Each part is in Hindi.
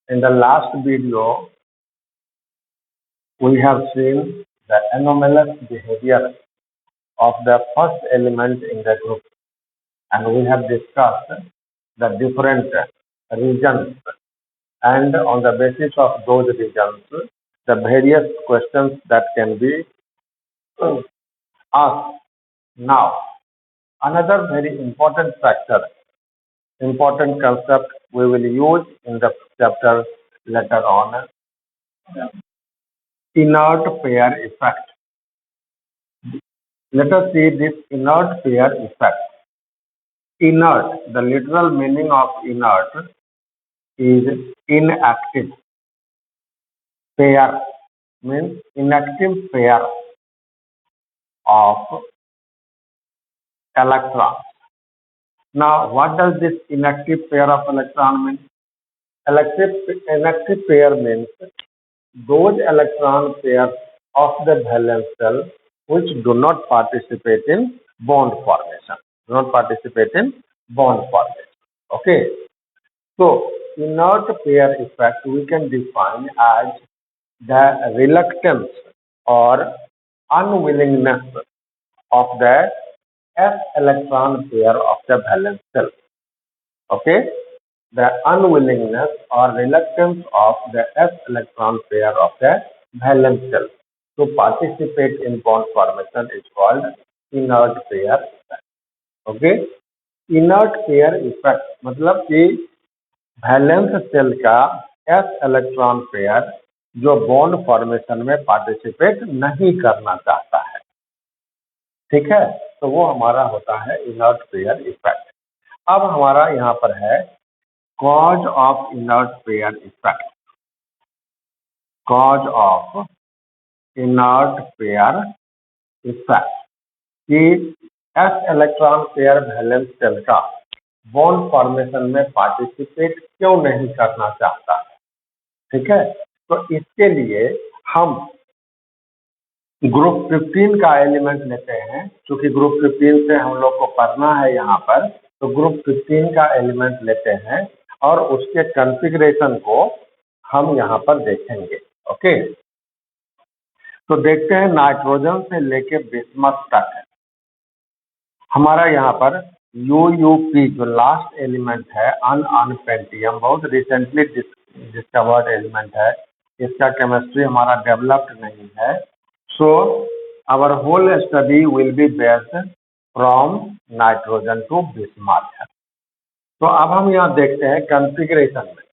In the last video, we have seen the anomalous behavior of the first element in the group, and we have discussed the different regions, and on the basis of those regions, the various questions that can be asked. Now, another very important factor, important concept we will use in the chapter later on, inert pair effect. Let us see this inert pair effect. Inert, the literal meaning of inert is inactive. Pair means inactive pair of electrons. Now, what does this inactive pair of electron mean? Inactive pair means those electron pairs of the valence shell which do not participate in bond formation. Okay. So, inert pair effect we can define as the reluctance or unwillingness of the s electron pair of the valence shell. Okay. The unwillingness or reluctance of the s electron pair of the valence shell to participate in bond formation is called inert pair effect. Okay. Inert pair effect मतलब कि वैलेंस शेल का एस इलेक्ट्रॉन पेयर जो बॉन्ड फॉर्मेशन में पार्टिसिपेट नहीं करना चाहता है, ठीक है, तो वो हमारा होता है इनर्ट पेयर इफेक्ट। अब हमारा यहाँ पर है cause of inert pair effect. Cause of inert pair effect कि s electron pair valence shell का बॉन्ड फॉर्मेशन में पार्टिसिपेट क्यों नहीं करना चाहता है, ठीक है। तो इसके लिए हम ग्रुप 15 का एलिमेंट लेते हैं, क्योंकि ग्रुप 15 से हम लोग को पढ़ना है यहाँ पर, तो ग्रुप 15 का एलिमेंट लेते हैं और उसके कॉन्फ़िगरेशन को हम यहाँ पर देखेंगे। ओके, तो देखते हैं नाइट्रोजन से लेके बिस्मथ तक है हमारा यहाँ पर UUP जो लास्ट एलिमेंट है अनपेंटियम, बहुत रिसेंटली डिस्कवर्ड एलिमेंट है, इसका केमिस्ट्री हमारा डेवलप्ड नहीं है। So our whole study will be based from nitrogen to bismuth. तो अब हम यहाँ देखते हैं कॉन्फ़िगरेशन में।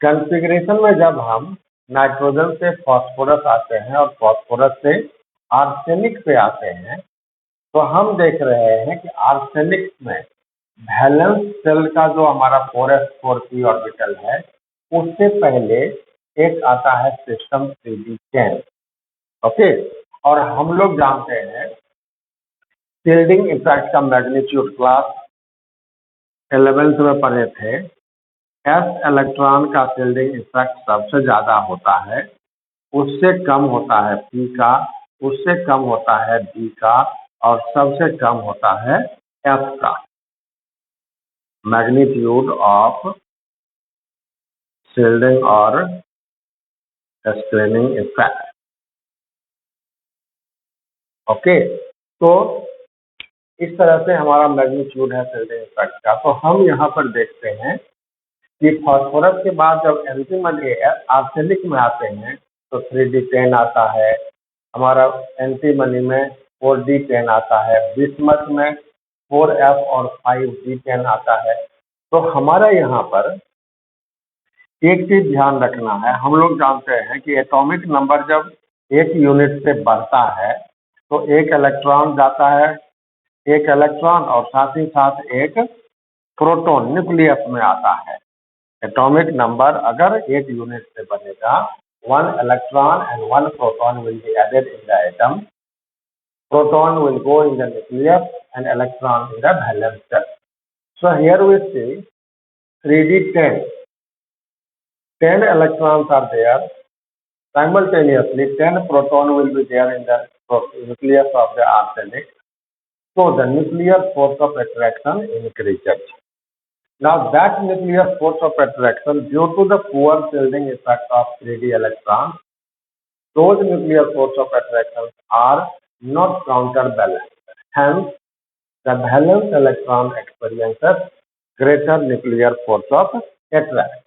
कॉन्फ़िगरेशन में जब हम नाइट्रोजन से फास्फोरस आते हैं और फास्फोरस से आर्सेनिक पे आते हैं, तो हम देख रहे हैं कि आर्सेनिक में वैलेंस शेल का जो हमारा 4s4p ऑर्बिटल है, उससे पहले एक आता है सिस्टम 3d चेन। ओके, और हम लोग जानते हैं शील्डिंग इफेक्ट का मैग्नीट्यूड क्लास 11th में पढ़े थे। s इलेक्ट्रॉन का शील्डिंग इफेक्ट सबसे ज्यादा होता है, उससे कम होता है p का, उससे कम होता है d का, और सबसे कम होता है f का। मैग्नीट्यूड ऑफ शील्डिंग और स्क्रीनिंग इफेक्ट। ओके, तो इस तरह से हमारा मैग्नीट्यूड है शील्डिंग इफेक्ट का। तो हम यहाँ पर देखते हैं कि फास्फोरस के बाद जब एंटीमनी आर्सेनिक में आते हैं तो 3d10 आता है, हमारा एंटीमनी में 4d10 आता है, बिस्मथ में 4f और 5d10 आता है। तो हमारा यहाँ पर एक चीज ध्यान रखना है, हम लोग जानते हैं कि एटॉमिक नंबर जब एक यूनिट से बढ़ता है तो एक इलेक्ट्रॉन जाता है, एक इलेक्ट्रॉन और साथ ही साथ एक प्रोटॉन न्यूक्लियस में आता है। एटॉमिक नंबर अगर एक यूनिट से बढ़ेगा, 1 electron and 1 proton will be added in the atom. Proton will go in the nucleus and electron in the valence shell. So here we see 3d10. 10 electrons are there. Simultaneously, 10 proton will be there in the nucleus of the arsenic. So the nuclear force of attraction increases. Now that nuclear force of attraction due to the poor shielding effect of 3d electrons, those nuclear force of attraction are not counterbalanced. Hence, the valence electron experiences greater nuclear force of attraction.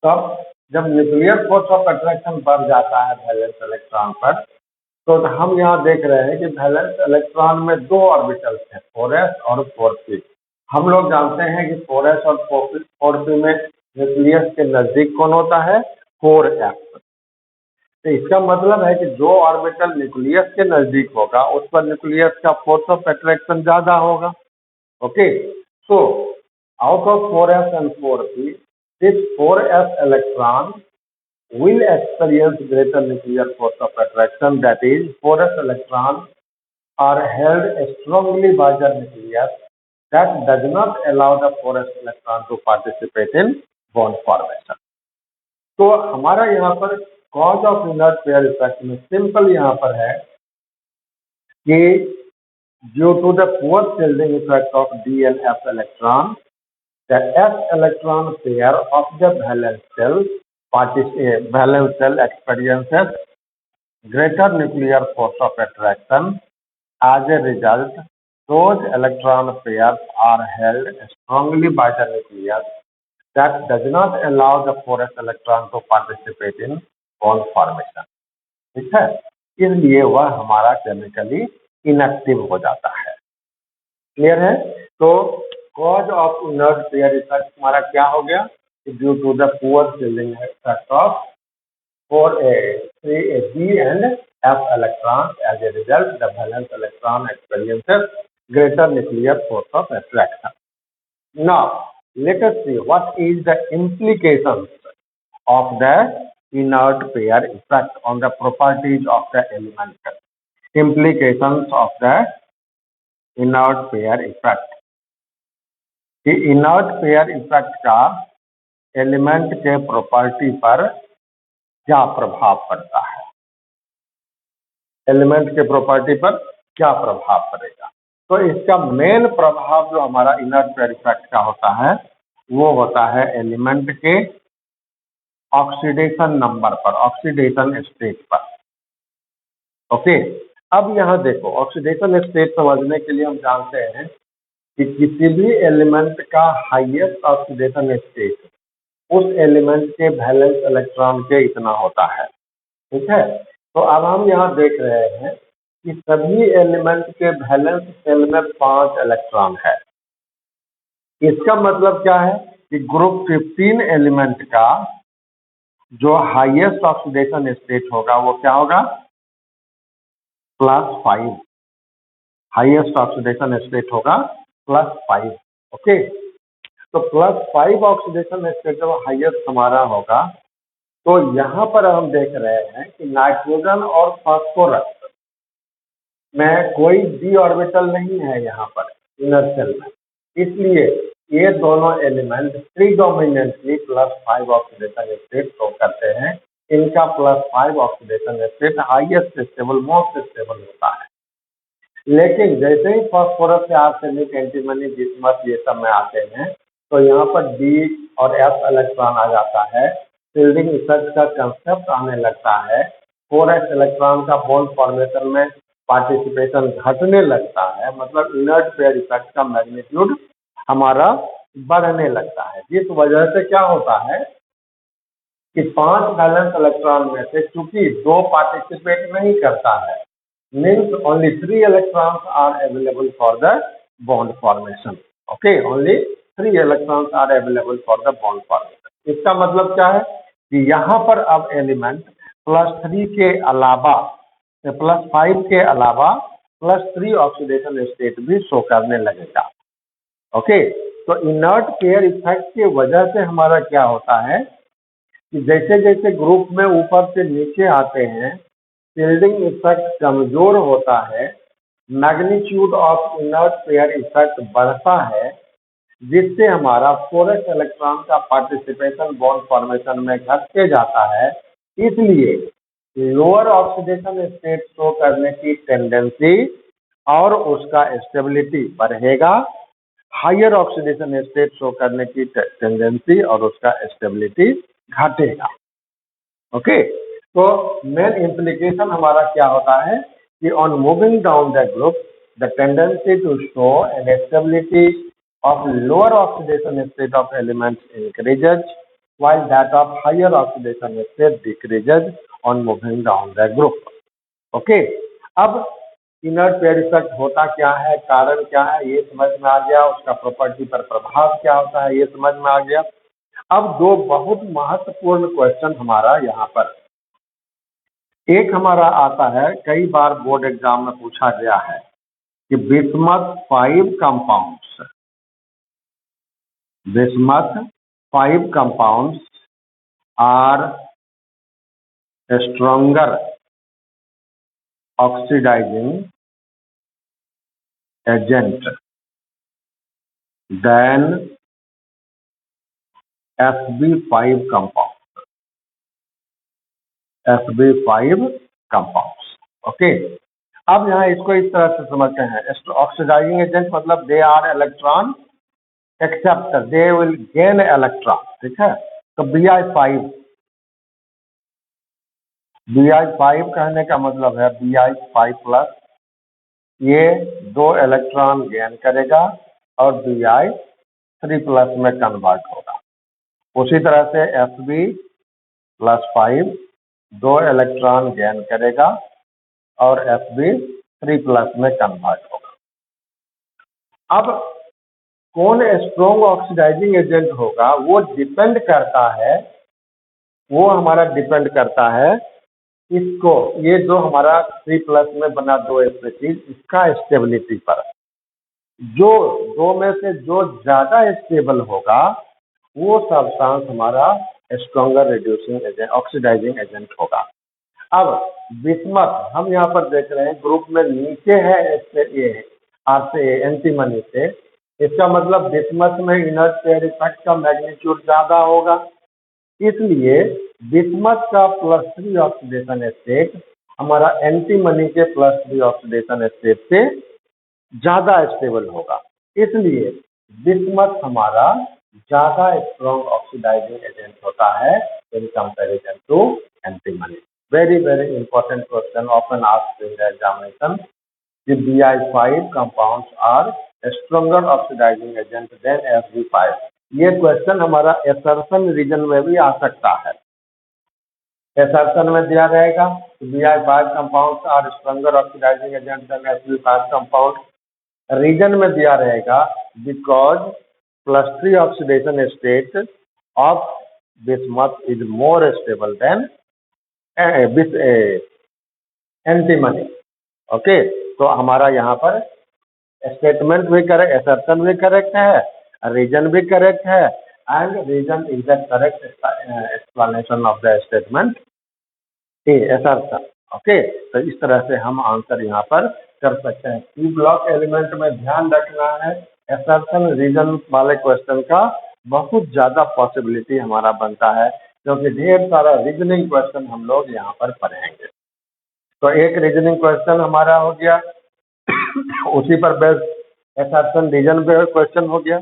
तो जब न्यूक्लियर फोर्स ऑफ अट्रैक्शन बढ़ जाता है वैलेंस इलेक्ट्रॉन पर, तो हम यहाँ देख रहे हैं कि वैलेंस इलेक्ट्रॉन में दो ऑर्बिटल्स हैं, 4s और 4p। हम लोग जानते हैं कि 4s और 4p में न्यूक्लियस के नजदीक कौन होता है, 4s। तो इसका मतलब है कि जो ऑर्बिटल न्यूक्लियस के नजदीक होगा उस पर न्यूक्लियस का फोर्स ऑफ अट्रैक्शन ज्यादा होगा। Okay, so out of 4s and 4p, this 4s electron will experience greater nuclear force of attraction, that is 4s electrons are held strongly by the nucleus that does not allow the 4s electron to participate in bond formation. तो हमारा यहाँ पर cause of inert pair effect में सिंपल यहाँ पर है कि due to the poor shielding effect of d and f electron, the s electron pair of the valence cell experiences greater nuclear force of attraction. As a result, those electron pairs are held strongly by the nucleus that does not allow the 4s electron to participate in bond formation. ठीक है, इसलिए वह हमारा केमिकली इनएक्टिव हो जाता है। क्लियर है? तो cause of inert pair effect हमारा क्या हो गया, due to the poor shielding effect of 3d and f electrons. As a result, the valence electron experiences greater nuclear force of attraction. Now, let us see what is the implications of the inert pair effect on the properties of the element. Implications of the inert pair effect. कि इनर्ट पेयर इफेक्ट का एलिमेंट के प्रॉपर्टी पर क्या प्रभाव पड़ता है, एलिमेंट के प्रॉपर्टी पर क्या प्रभाव पड़ेगा। तो इसका मेन प्रभाव जो हमारा इनर्ट पेयर इफेक्ट का होता है वो होता है एलिमेंट के ऑक्सीडेशन नंबर पर, ऑक्सीडेशन स्टेट पर। ओके, अब यहाँ देखो, ऑक्सीडेशन स्टेट समझने के लिए हम जानते हैं कि किसी भी एलिमेंट का हाईएस्ट ऑक्सीडेशन स्टेट उस एलिमेंट के वैलेंस इलेक्ट्रॉन के इतना होता है। ठीक है, तो अब हम यहाँ देख रहे हैं कि सभी एलिमेंट के वैलेंस शेल में 5 इलेक्ट्रॉन है। इसका मतलब क्या है कि ग्रुप 15 एलिमेंट का जो हाईएस्ट ऑक्सीडेशन स्टेट होगा वो क्या होगा, +5। हाईएस्ट ऑक्सीडेशन स्टेट होगा +5। ओके, तो +5 ऑक्सीडेशन स्टेट जब हाईएस्ट हमारा होगा, तो यहाँ पर हम देख रहे हैं कि नाइट्रोजन और फास्फोरस में कोई d ऑर्बिटल नहीं है यहाँ पर इनर सेल में, इसलिए ये दोनों element predominantly +5 oxidation state show करते हैं। इनका +5 oxidation state highest stable, most stable होता है। लेकिन जैसे ही फास्फोरस से आर्सेनिक, एंटीमनी, बिस्मथ ये सब में आते हैं, तो यहाँ पर डी और एफ इलेक्ट्रॉन आ जाता है, शील्डिंग इफेक्ट का कंसेप्ट आने लगता है, 4s इलेक्ट्रॉन का बॉन्ड फॉर्मेशन में पार्टिसिपेशन घटने लगता है, मतलब इनर्ट पेयर इफेक्ट का मैग्नीट्यूड हमारा बढ़ने लगता है। जिस वजह से क्या होता है कि 5 वैलेंस इलेक्ट्रॉन में से चूंकि 2 पार्टिसिपेट नहीं करता है, means only 3 electrons are available for the bond formation. Okay, only 3 electrons are available for the bond formation. इसका मतलब क्या है कि यहाँ पर अब एलिमेंट +3 के अलावा, +5 के अलावा +3 ऑक्सीडेशन स्टेट भी शो करने लगेगा। ओके, तो इनर्ट पेयर इफेक्ट की वजह से हमारा क्या होता है कि जैसे जैसे ग्रुप में ऊपर से नीचे आते हैं, शील्डिंग इफेक्ट कमजोर होता है, magnitude of inert pair effect बढ़ता है, जिससे हमारा 4s इलेक्ट्रॉन का पार्टिसिपेशन बॉन्ड फॉर्मेशन में घटते जाता है। इसलिए लोअर ऑक्सीडेशन स्टेट शो करने की टेंडेंसी और उसका स्टेबिलिटी बढ़ेगा, हायर ऑक्सीडेशन स्टेट शो करने की टेंडेंसी और उसका स्टेबिलिटी घटेगा। ओके, तो मेन इम्प्लीकेशन हमारा क्या होता है कि on moving down the group the tendency to show an stability of lower oxidation state of elements increases while that of higher oxidation state decreases on moving down the group. Okay, अब इनर्ट पेयर इफेक्ट होता क्या है, कारण क्या है, ये समझ में आ गया। उसका प्रॉपर्टी पर प्रभाव क्या होता है, ये समझ में आ गया। अब दो बहुत महत्वपूर्ण क्वेश्चन हमारा यहाँ पर, एक हमारा आता है, कई बार बोर्ड एग्जाम में पूछा गया है कि bismuth 5 compounds, bismuth 5 compounds are stronger oxidizing agent than Sb5 compounds. Sb5 compounds. Okay. अब यहाँ इसको इस तरह से समझते हैं, ऑक्सीडाइजिंग एजेंट मतलब they are electron accept, they will gain electron. ठीक है, तो Bi5 कहने का मतलब है Bi5 प्लस, ये 2 इलेक्ट्रॉन गेन करेगा और Bi3 प्लस में कन्वर्ट होगा। उसी तरह से Sb+5 2 इलेक्ट्रॉन गेन करेगा और Sb3 प्लस में कन्वर्ट होगा। अब कौन स्ट्रॉन्ग ऑक्सीडाइजिंग एजेंट होगा वो डिपेंड करता है, वो हमारा डिपेंड करता है इसको, ये जो हमारा 3 प्लस में बना 2 स्पीशीज, इसका स्टेबिलिटी पर। जो दो में से जो ज्यादा स्टेबल होगा वो सब्सटेंस हमारा stronger reducing agent, oxidising agent होगा। अब बिस्मथ हम यहाँ पर देख रहे हैं ग्रुप में नीचे है, ये आर से एंटीमनी से, इसका मतलब बिस्मथ में इनर्ट पेयर इफेक्ट का मैग्नीट्यूड ज्यादा होगा, इसलिए बिस्मथ का +3 ऑक्सीडेशन स्टेट हमारा एंटीमनी के +3 ऑक्सीडेशन स्टेट से ज्यादा स्टेबल होगा, इसलिए बिस्मथ हमारा ज्यादा स्ट्रॉन्ग ऑक्सीडाइजिंग एजेंट होता है in comparison to antimony. Very very important question often asked in the examination, the Bi5 compounds are stronger oxidizing agent than Sb5। ये क्वेश्चन हमारा एसर्शन रीजन में भी आ सकता है। एसर्शन में दिया रहेगा Bi5 compounds are stronger oxidizing agent than Sb5 compound, reason में दिया रहेगा because +3 oxidation state of bismuth is more stable than antimony। Okay, तो हमारा यहाँ पर स्टेटमेंट भी करेक्ट, एसर्शन भी करेक्ट है, रीजन भी करेक्ट है, and reason is the correct explanation of the statement assertion. Okay, तो इस तरह से हम आंसर यहाँ पर कर सकते हैं। सी ब्लॉक एलिमेंट में ध्यान रखना है, एसर्शन रीजन वाले क्वेश्चन का बहुत ज्यादा पॉसिबिलिटी हमारा बनता है, क्योंकि ढेर सारा रीजनिंग क्वेश्चन हम लोग यहाँ पर पढ़ेंगे। तो एक रीजनिंग क्वेश्चन हमारा हो गया, उसी पर बेस्ड एसर्शन रीजन पे क्वेश्चन हो गया।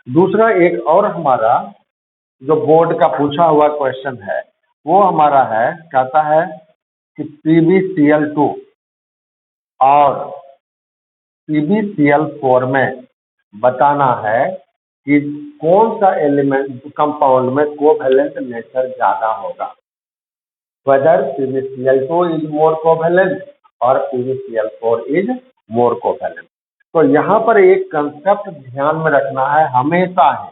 दूसरा एक और हमारा जो बोर्ड का पूछा हुआ क्वेश्चन है वो हमारा है, कहता है कि PbCl2 और PbCl4 में बताना है कि कौन सा एलिमेंट कंपाउंड में कोवैलेंट नेचर ज्यादा होगा, whether PbCl2 is more covalent और PbCl4 is more covalent। तो यहाँ पर एक कंसेप्ट ध्यान में रखना है हमेशा है,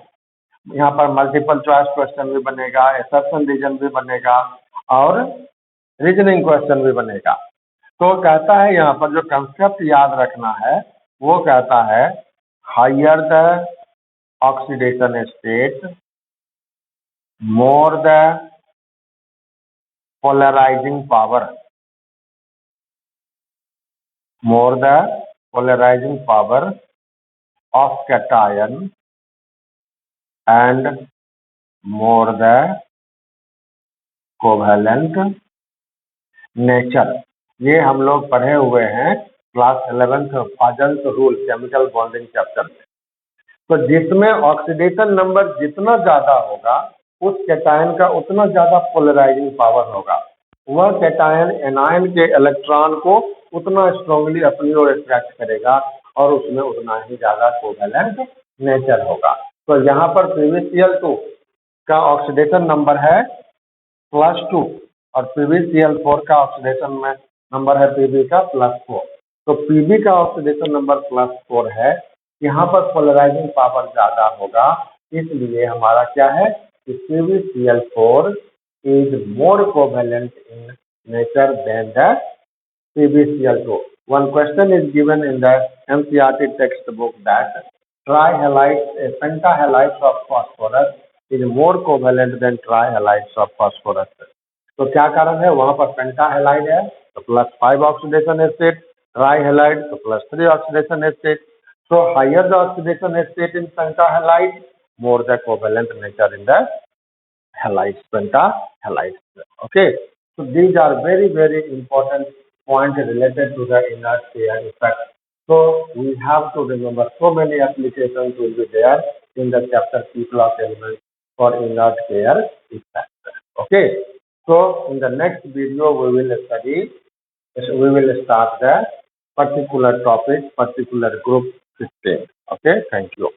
यहाँ पर मल्टीपल चॉइस क्वेश्चन भी बनेगा, एसर्शन रीजन भी बनेगा और रीजनिंग क्वेश्चन भी बनेगा। तो कहता है यहाँ पर जो कंसेप्ट याद रखना है वो कहता है higher the oxidation state more the polarizing power, more the polarizing power of cation and more the covalent nature। ये हम लोग पढ़े हुए हैं class 11th Fajans rule chemical bonding chapter में। तो जिसमें ऑक्सीडेशन नंबर जितना ज़्यादा होगा उस कैटायन का उतना ज़्यादा पोलराइजिंग पावर होगा। वह कैटायन एनायन के इलेक्ट्रॉन को उतना स्ट्रांगली अपनी ओर अट्रैक्ट करेगा और उसमें उतना ही ज़्यादा कोवैलेंट नेचर होगा। तो यहाँ पर PbCl2 का ऑक्सीडेशन नंबर है +2 और PbCl4 का ऑक्सीडेशन में नंबर है Pb का +4। तो Pb का ऑक्सीडेशन नंबर +4 है, यहाँ पर पोलराइजिंग पावर ज़्यादा होगा, इसलिए हमारा क्या है कि PbCl4 is more covalent in nature than the PbCl2. One question is given in the NCERT textbook that trihalides, pentahalides of phosphorus is more covalent than trihalides of phosphorus. तो क्या कारण है, वहां पर पेंटाहेलाइड है तो +5 ऑक्सीडेशन स्टेट, ट्राइहेलाइड तो +3 oxidation state. So higher the oxidation state in pentahalide, more the covalent nature in the halides, pentahalides. Okay, so these are very important points related to the inert pair effect. So we have to remember so many applications will be there in the chapter P class elements for inert pair effect. Okay, so in the next video we will start the particular topic, particular group system. Okay, thank you.